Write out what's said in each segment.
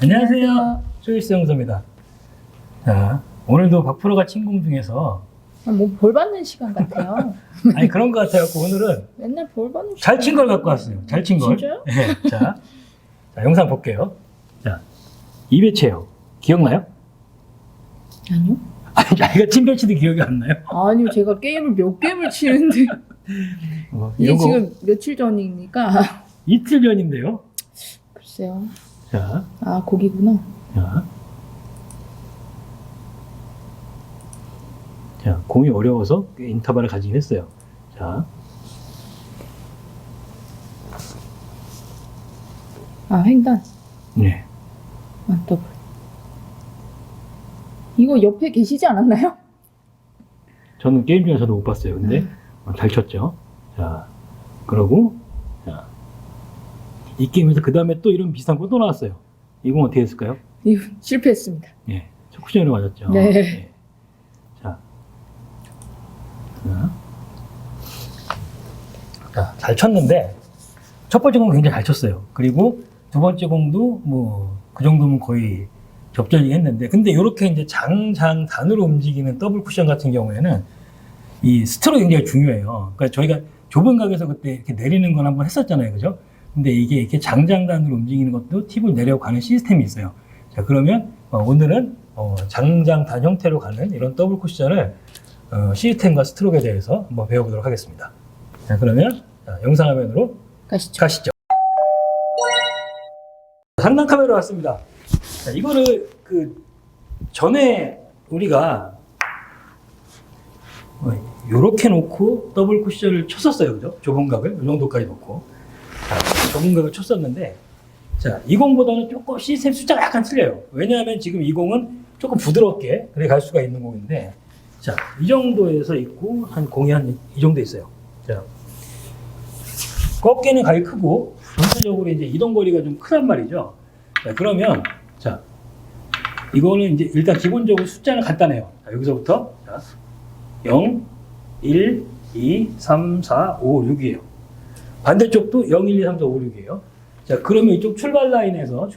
안녕하세요. 조이스 영서입니다. 자, 오늘도 박프로가 친구 중에서 뭐 벌 받는 시간 같아요. 아니 그런 것 같아갖고 오늘은 맨날 벌 받는 시간. 잘 친 걸 갖고 왔어요. 잘 친 걸. 진짜요? 네, 자, 영상 볼게요. 자, 이배채요. 기억나요? 아니요. 아니, 자기가 친 배치도 기억이 안 나요? 아니요, 제가 게임을 몇 게임을 치는데 이게 이거 지금 며칠 전이니까 이틀 전인데요. 글쎄요. 자, 아 거기구나. 자, 공이 어려워서 인터벌을 가지긴 했어요. 자, 아 횡단. 네. 아 더블. 이거 옆에 계시지 않았나요? 저는 게임 중에서도 못 봤어요. 근데 잘 쳤죠. 자, 그러고 자, 이 게임에서 그 다음에 또 이런 비슷한 거 또 나왔어요. 이건 어떻게 됐을까요? 이거 실패했습니다. 예, 첫 쿠션으로 맞았죠. 네. 예. 자, 자, 잘 쳤는데 첫 번째 공은 굉장히 잘 쳤어요. 그리고 두 번째 공도 뭐 그 정도면 거의 접전이 했는데, 근데 이렇게 이제 장단으로 움직이는 더블 쿠션 같은 경우에는 이 스트로크 굉장히 중요해요. 그러니까 저희가 좁은 각에서 그때 이렇게 내리는 건 한번 했었잖아요, 그죠? 근데 이게 이렇게 장단으로 움직이는 것도 팁을 내려가는 시스템이 있어요. 자, 그러면 오늘은 장단 형태로 가는 이런 더블 쿠션을 시스템과 스트로크에 대해서 한번 배워보도록 하겠습니다. 자, 그러면 영상 화면으로 가시죠. 상단 카메라 왔습니다. 자, 이거를 전에 우리가 요렇게 놓고 더블 쿠션을 쳤었어요, 그죠? 좁은 각을 이 정도까지 놓고, 자, 좁은 각을 쳤었는데, 자, 이 공보다는 조금 시스템 숫자가 약간 틀려요. 왜냐하면 지금 이 공은 조금 부드럽게 그래 갈 수가 있는 공인데, 자, 이 정도에서 있고 한 공이 한 이 정도 있어요. 자, 꺾기는 각이 크고 전체적으로 이제 이동 거리가 좀 크단 말이죠. 자, 그러면 자, 이거는 이제 일단 기본적으로 숫자는 간단해요. 자, 여기서부터 자, 0, 1, 2, 3, 4, 5, 6이에요. 반대쪽도 0, 1, 2, 3, 4, 5, 6이에요. 자, 그러면 이쪽 출발 라인에서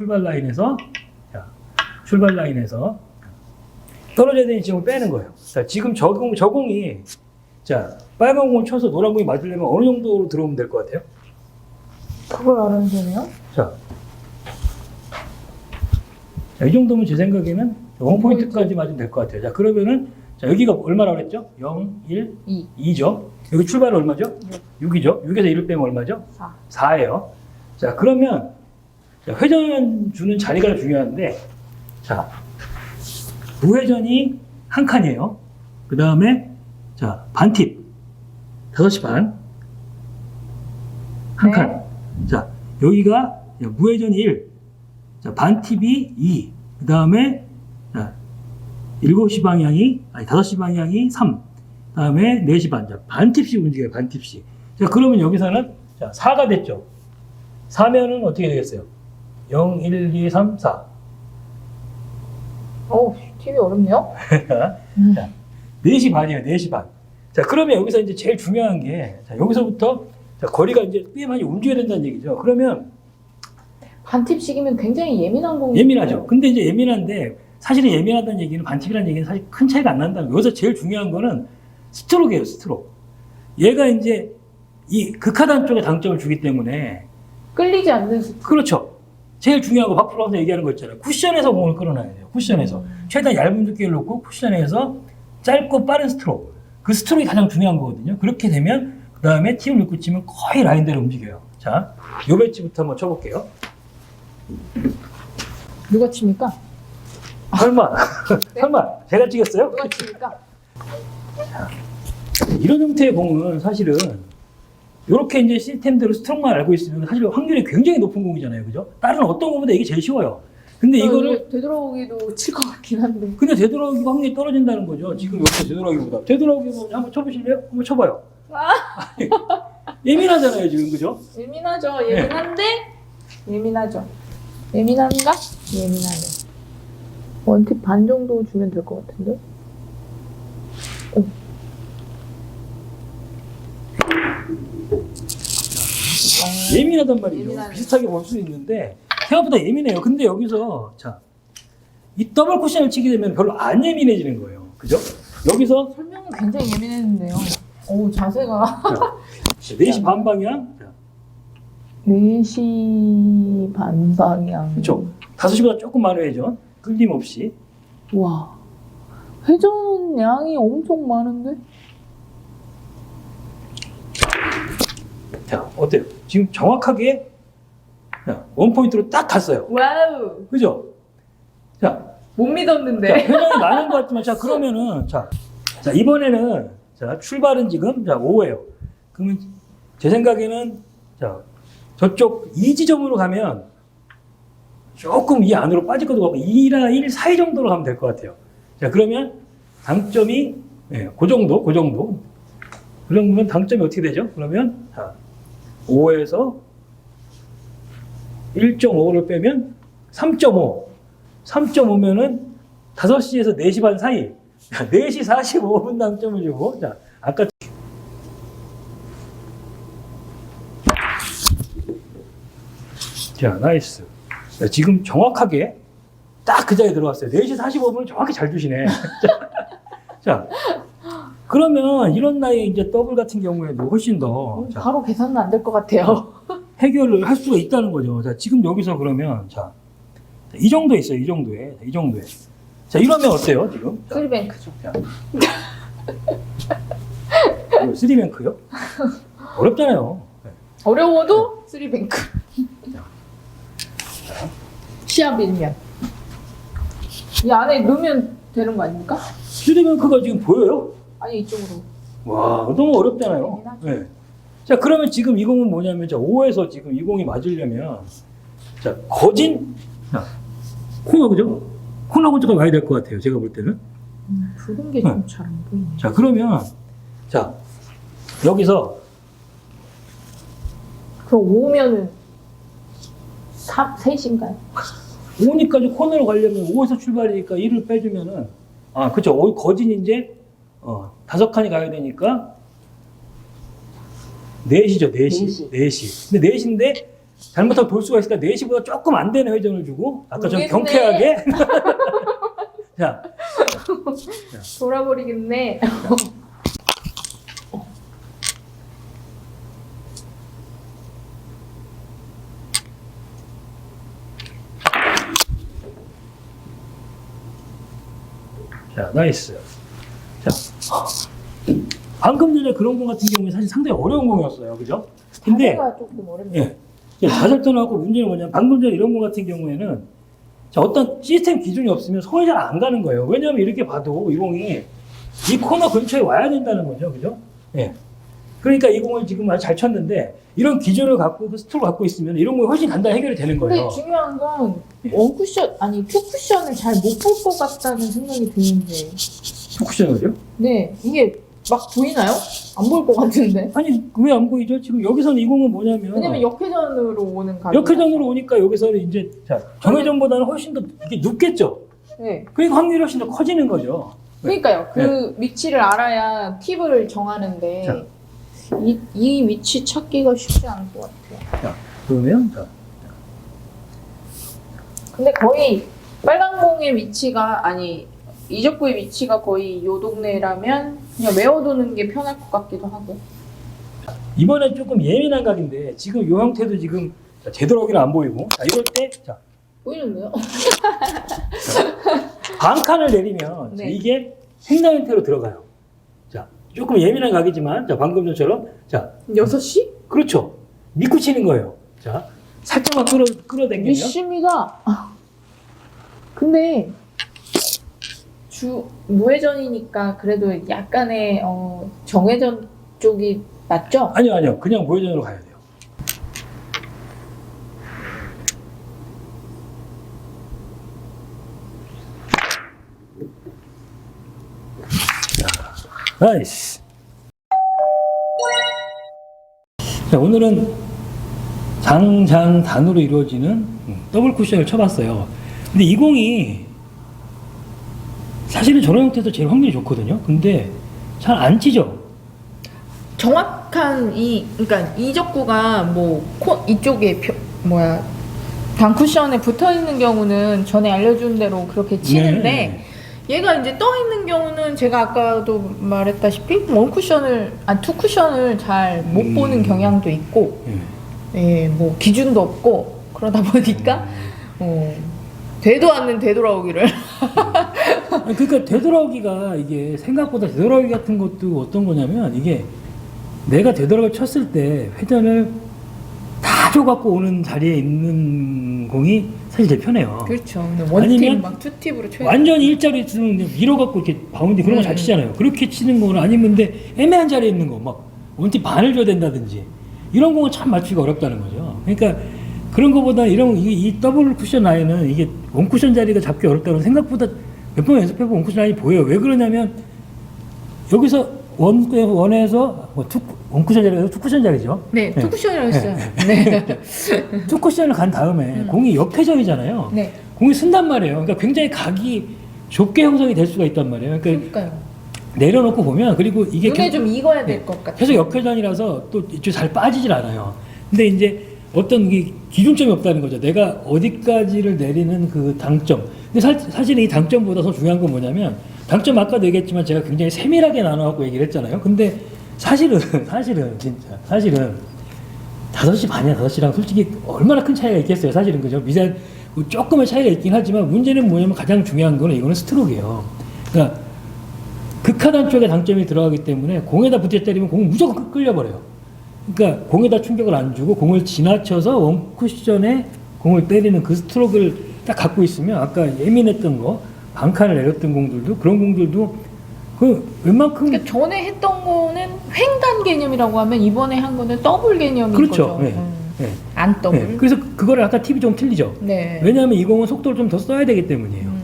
자, 출발 라인에서 떨어져야 되는 지점을 빼는 거예요. 자, 지금 저 공이 자, 빨간 공을 쳐서 노란 공이 맞으려면 어느 정도로 들어오면 될 것 같아요? 그걸 알아야 되네요. 자, 이 정도면 제 생각에는 원포인트까지 맞으면 될 것 같아요. 자, 그러면은, 자, 여기가 얼마라고 그랬죠? 0, 1, 2죠? 여기 출발은 얼마죠? 6이죠? 6에서 1을 빼면 얼마죠? 4예요. 자, 그러면, 자, 회전 주는 자리가 중요한데, 자, 우회전이 한 칸이에요. 그 다음에, 자, 반팁. 5시 반. 한 칸. 자, 여기가 무회전이 1. 자, 반팁이 2. 그 다음에, 자, 7시 방향이, 아니, 5시 방향이 3. 그 다음에 4시 반. 자, 반팁씩 움직여요, 반팁씩. 자, 그러면 여기서는, 자, 4가 됐죠. 4면은 어떻게 되겠어요? 0, 1, 2, 3, 4. TV 어렵네요. 자, 4시 반이에요, 4시 반. 자, 그러면 여기서 이제 제일 중요한 게, 자, 여기서부터, 자, 거리가 이제 꽤 많이 움직여야 된다는 얘기죠. 그러면, 반팁씩이면 굉장히 예민한 공이. 예민하죠. 근데 이제 예민한데, 사실은 예민하다는 얘기는 반팁이라는 얘기는 사실 큰 차이가 안 난다는 거예요. 여기서 제일 중요한 거는 스트로크예요, 스트로크. 얘가 이제 이 극하단 쪽에 당점을 주기 때문에. 끌리지 않는. 그렇죠. 제일 중요한 거 박프로가 얘기하는 거 있잖아요. 쿠션에서 공을 끌어놔야 돼요. 쿠션에서. 최대한 얇은 두께를 놓고 쿠션에서 짧고 빠른 스트로크. 그 스트로크가 가장 중요한 거거든요. 그렇게 되면 그 다음에 팁을 놓고 치면 거의 라인대로 움직여요. 자, 요 배치부터 한번 쳐볼게요. 누가 칩니까? 설마, 네? 설마 제가 찍었어요? 누가 칩니까? 이런 형태의 공은 사실은 이렇게 이제 시스템대로 스트로크만 알고 있으면 사실 확률이 굉장히 높은 공이잖아요, 그죠? 다른 어떤 공보다 이게 제일 쉬워요. 근데 이거를 되돌아오기도 칠 것 같긴 한데. 근데 되돌아오기 확률이 떨어진다는 거죠. 지금 여기서 되돌아오기보다. 되돌아오기 뭐 한번 쳐보실래요? 한번 쳐봐요. 아니, 예민하잖아요, 지금, 그죠? 예민하죠. 예민한데 예민하죠. 예민한가? 예민하네. 원팁 반 정도 주면 될 것 같은데. 오. 예민하단 말이죠. 예민하네. 비슷하게 볼 수 있는데 생각보다 예민해요. 근데 여기서 자, 이 더블 쿠션을 치게 되면 별로 안 예민해지는 거예요. 그죠? 여기서 설명은 굉장히 예민했는데요. 오, 자세가. 자, 4시 반 방향. 자, 4시 반 방향. 그렇죠. 5시보다 조금 많은 회전. 끊김없이. 와. 회전 양이 엄청 많은데? 자, 어때요? 지금 정확하게 자, 원포인트로 딱 갔어요. 와우. 그죠? 자, 못 자, 믿었는데. 회전이 많은 것 같지만, 자, 그러면은, 자, 이번에는, 자, 출발은 지금, 자, 5예요. 그러면, 제 생각에는, 자, 저쪽 2지점으로 가면, 조금 이 안으로 빠질 것도 같고, 2나 1 사이 정도로 가면 될 것 같아요. 자, 그러면, 당점이, 예, 그 정도. 그러면 당점이 어떻게 되죠? 그러면, 자, 5에서 1.5를 빼면 3.5. 3.5면은 5시에서 4시 반 사이. 4시 45분 당점을 주고, 자, 아까. 자, 나이스. 자, 지금 정확하게 딱 그 자리에 들어갔어요. 4시 45분을 정확히 잘 주시네. 자, 그러면 이런 나이에 이제 더블 같은 경우에도 훨씬 더. 자, 바로 계산은 안 될 것 같아요. 해결을 할 수가 있다는 거죠. 자, 지금 여기서 그러면, 자, 이 정도 있어요. 이 정도에. 자, 이러면 어때요, 지금? 자, 쓰리뱅크죠. 자. 이거 쓰리뱅크요? 어렵잖아요. 네. 어려워도 쓰리뱅크. 시합 일면. 이 안에 넣으면 되는 거 아닙니까? 쓰리뱅크가 지금 보여요? 아니, 이쪽으로. 와, 너무 어렵잖아요. 네. 자, 그러면 지금 이 공은 뭐냐면, 자, 5에서 지금 이 공이 맞으려면, 자, 거진, 자, 코너, 그죠? 코너 근처가 와야 될 것 같아요. 제가 볼 때는. 붉은 게 좀 잘 안 보이네. 자, 그러면, 자, 여기서, 그럼 5면은 3인가요? 5니까 코너로 가려면 5에서 출발이니까 1을 빼주면은, 아, 그쵸. 거진 이제, 5칸이 가야 되니까, 4시죠, 4시. 4시. 근데 4시인데, 잘못하면 돌 수가 있으니까 4시보다 조금 안 되는 회전을 주고, 아까 좀 모르겠네. 경쾌하게. 자, 돌아버리겠네. 자, 나이스. 자, 방금 전에 그런 공 같은 경우에 사실 상당히 어려운 공이었어요. 그죠? 근데, 자세가 조금 어렵네. 예. 자잘전하고 문제는 뭐냐면, 방금 전에 이런 공 같은 경우에는, 자, 어떤 시스템 기준이 없으면 손이 잘 안 가는 거예요. 왜냐하면 이렇게 봐도 이 공이 이 코너 근처에 와야 된다는 거죠. 그죠? 예. 그러니까 이 공을 지금 아주 잘 쳤는데, 이런 기준을 갖고, 그 스트로크 갖고 있으면 이런 공이 훨씬 간단히 해결이 되는 거예요. 근데 중요한 건 원쿠션, 아니 투쿠션을 잘 못 볼 것 같다는 생각이 드는데. 쿠션을요? 네, 이게 막 보이나요? 안 보일 것 같은데. 아니, 왜 안 보이죠? 지금 여기서는 이 공은 뭐냐면, 왜냐면 역회전으로 오는 각이. 역회전으로 오니까 여기서는 이제, 자, 정회전보다는 훨씬 더 이게 눕겠죠? 네. 그러니까 확률이 훨씬 더 커지는 거죠. 그러니까요. 그 위치를 알아야 팁을 정하는데 자. 이 위치 찾기가 쉽지 않을 것 같아요. 자, 그러면, 자, 근데 거의 빨간 공의 위치가 아니 이적구의 위치가 거의 요 동네라면 그냥 외워두는 게 편할 것 같기도 하고. 이번엔 조금 예민한 각인데, 지금 이 형태도 지금 자, 제대로 하기는 안 보이고, 자, 이럴 때, 자, 보이는데요? 반칸을 내리면, 자, 네. 이게 횡단 형태로 들어가요. 자, 조금 예민한 각이지만, 자, 방금 전처럼, 자, 6시? 그렇죠. 믿고 치는 거예요. 자, 살짝만 끌어당기면. 미심이가. 근데 무회전이니까 그래도 약간의 정회전 쪽이 맞죠? 아니요. 그냥 무회전으로 가야 돼요. 자, 나이스. 자, 오늘은 장단으로 이루어지는 더블 쿠션을 쳐봤어요. 근데 이 공이 사실은 저런 형태에서 제일 확률이 좋거든요. 근데 잘 안 치죠. 정확한 그러니까 이적구가 뭐 이쪽에 당 쿠션에 붙어 있는 경우는 전에 알려준 대로 그렇게 치는데 네. 얘가 이제 떠 있는 경우는 제가 아까도 말했다시피 원 쿠션을 투 쿠션을 잘 못 보는 경향도 있고, 예, 뭐 기준도 없고 그러다 보니까 되도 않는 되돌아오기를. 그러니까 되돌아오기가 이게 생각보다 되돌아오기 같은 것도 어떤 거냐면 이게 내가 되돌아를 쳤을 때 회전을 다 줘갖고 오는 자리에 있는 공이 사실 제일 편해요. 그렇죠. 원팁 아니면 막 투팁으로 쳐야 완전히 일자리 쓰는 밀어갖고 이렇게 바운드 그런 거 잘 치잖아요. 그렇게 치는 거는 아니면 근데 애매한 자리에 있는 거 막 원팁 반을 줘야 된다든지 이런 공은 참 맞추기가 어렵다는 거죠. 그러니까 그런 거보다 이런 이 더블 쿠션 라인은 이게 원 쿠션 자리가 잡기 어렵다는 생각보다 몇 번 연습해보면 원 쿠션 라인이 보여요. 왜 그러냐면 여기서 원에서 원 쿠션 자리가 투 쿠션 자리죠. 네, 투 쿠션이라고 했어요. 네. 투 쿠션을 간 다음에 공이 역회전이잖아요. 네. 공이 쓴단 말이에요. 그러니까 굉장히 각이 좁게 형성이 될 수가 있단 말이에요. 그러니까 그러니까요. 내려놓고 보면 그리고 이게 눈에 좀 익어야 될 것 같아요. 계속 역회전이라서 또 이쪽 잘 빠지질 않아요. 근데 이제 어떤 기준점이 없다는 거죠. 내가 어디까지를 내리는 그 당점. 근데 사실은 이 당점보다 더 중요한 건 뭐냐면 당점 아까도 얘기했지만 제가 굉장히 세밀하게 나눠갖고 얘기를 했잖아요. 근데 사실은 5시 반이나 5시랑 솔직히 얼마나 큰 차이가 있겠어요. 사실은 그죠. 미세한 조금의 차이가 있긴 하지만 문제는 뭐냐면 가장 중요한 거는 이거는 스트로크예요. 그러니까 극하단 쪽에 당점이 들어가기 때문에 공에다 부딪혀때리면 공은 무조건 끌려버려요. 그러니까 공에다 충격을 안 주고 공을 지나쳐서 원 쿠션에 공을 때리는 그 스트로크를 딱 갖고 있으면 아까 예민했던 거 반칸을 내렸던 공들도 그런 공들도 그 웬만큼 그러니까 전에 했던 거는 횡단 개념이라고 하면 이번에 한 거는 더블 개념인 그렇죠. 거죠. 네. 네. 안 더블. 네. 그래서 그거를 아까 팁이 좀 틀리죠. 네. 왜냐하면 이 공은 속도를 좀 더 써야 되기 때문이에요.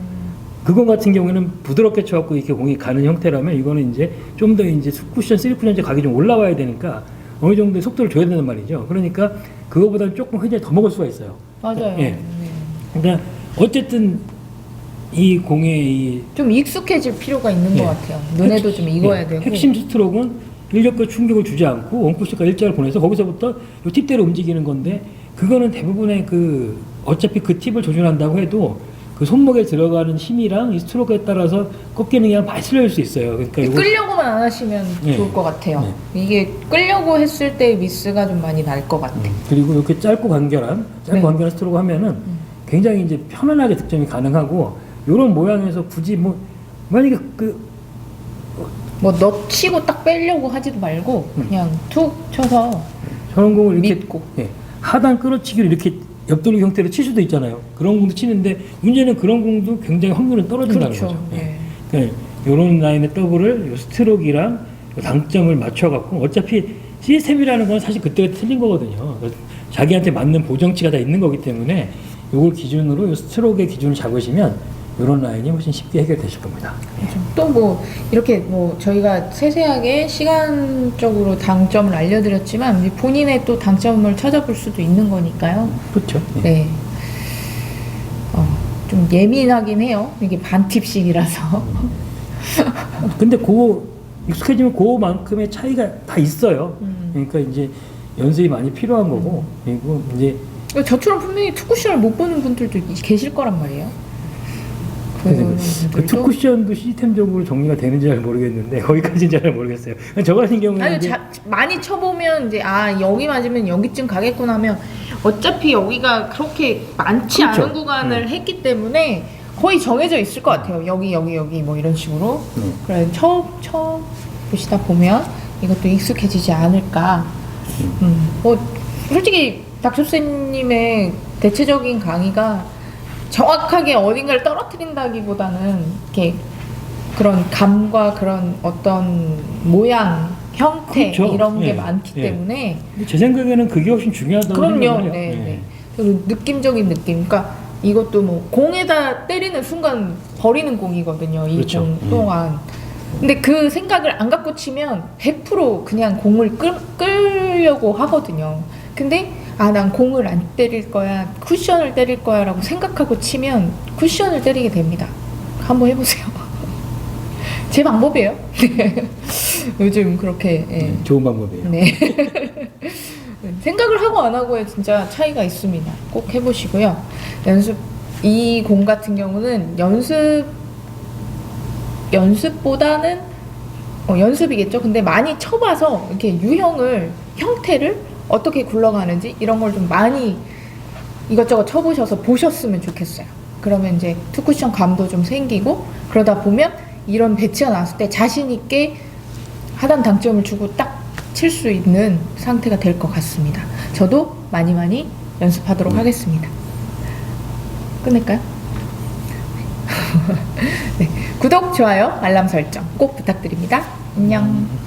그 공 같은 경우에는 부드럽게 쳐갖고 이렇게 공이 가는 형태라면 이거는 이제 좀 더 이제 2쿠션, 3쿠션 각이 좀 올라와야 되니까 어느 정도의 속도를 줘야 된단 말이죠. 그러니까 그거보다는 조금 회전이 더 먹을 수가 있어요. 맞아요. 예. 네. 그러니까 어쨌든 이 공의 좀 익숙해질 필요가 있는 예. 것 같아요. 눈에도 좀 익어야 되고. 핵심 스트로크는 인력과 충격을 주지 않고 원쿠션과 일자를 보내서 거기서부터 요 팁대로 움직이는 건데 그거는 대부분의 그 어차피 그 팁을 조준한다고 해도 그 손목에 들어가는 힘이랑 이 스트로크에 따라서 꺾이는 게 많이 틀려질 수 있어요. 그러니까 이거 끌려고만 안 하시면 네. 좋을 것 같아요. 이게 끌려고 했을 때 미스가 좀 많이 날 것 같아요. 그리고 이렇게 짧고 간결한 네. 스트로크 하면은 굉장히 이제 편안하게 득점이 가능하고 이런 모양에서 굳이 뭐 만약에 뭐 너 치고 딱 빼려고 하지도 말고 그냥 툭 쳐서 저런 공을 이렇게 믿고. 하단 끌어치기를 이렇게 옆돌리 형태로 칠 수도 있잖아요. 그런 공도 치는데 문제는 그런 공도 굉장히 확률은 떨어진다는 그렇죠. 거죠. 네. 그러니까 이런 라인의 더블을 요 스트로크랑 요 당점을 맞춰갖고 어차피 시스템이라는 건 사실 그때 틀린 거거든요. 자기한테 맞는 보정치가 다 있는 거기 때문에 요걸 기준으로 요 스트로크의 기준을 잡으시면 이런 라인이 훨씬 쉽게 해결되실 겁니다. 또 뭐 이렇게 뭐 저희가 세세하게 시간적으로 당점을 알려드렸지만 본인의 또 당점을 찾아볼 수도 있는 거니까요. 그렇죠. 네. 좀 예민하긴 해요. 이게 반팁씩이라서. 근데 익숙해지면 그만큼의 차이가 다 있어요. 그러니까 이제 연습이 많이 필요한 거고 그리고 이제 저처럼 분명히 투쿠션을 못 보는 분들도 계실 거란 말이에요. 그 투쿠션도 시스템적으로 정리가 되는지 잘 모르겠는데 거기까지는 잘 모르겠어요. 저 같은 경우는 아니 많이 쳐보면 이제 여기 맞으면 여기쯤 가겠구나 하면 어차피 여기가 그렇게 많지 그렇죠. 않은 구간을 했기 때문에 거의 정해져 있을 것 같아요. 여기 뭐 이런 식으로. 그래 쳐 보시다 보면 이것도 익숙해지지 않을까. 뭐 솔직히 닥터쌤님의 대체적인 강의가 정확하게 어딘가를 떨어뜨린다기보다는 이렇게 그런 감과 그런 어떤 모양, 형태 그렇죠. 이런 게 예. 많기 예. 때문에 제 생각에는 그게 훨씬 중요하다고 그럼요. 생각해요. 네. 그리고 느낌적인 느낌. 그러니까 이것도 뭐 공에다 때리는 순간 버리는 공이거든요. 이 그렇죠. 공 동안. 근데 그 생각을 안 갖고 치면 100% 그냥 공을 끌려고 하거든요. 근데 난 공을 안 때릴 거야, 쿠션을 때릴 거야 라고 생각하고 치면 쿠션을 때리게 됩니다. 한번 해보세요. 제 방법이에요. 요즘 그렇게. 예. 좋은 방법이에요. 네. 생각을 하고 안 하고의 진짜 차이가 있습니다. 꼭 해보시고요. 이 공 같은 경우는 연습보다는 연습이겠죠. 근데 많이 쳐봐서 이렇게 형태를 어떻게 굴러가는지 이런 걸 좀 많이 이것저것 쳐보셔서 보셨으면 좋겠어요. 그러면 이제 투쿠션 감도 좀 생기고, 그러다 보면 이런 배치가 나왔을 때 자신 있게 하단 당점을 주고 딱 칠 수 있는 상태가 될 것 같습니다. 저도 많이 연습하도록 하겠습니다. 끝낼까요? 네. 구독, 좋아요, 알람 설정 꼭 부탁드립니다. 안녕.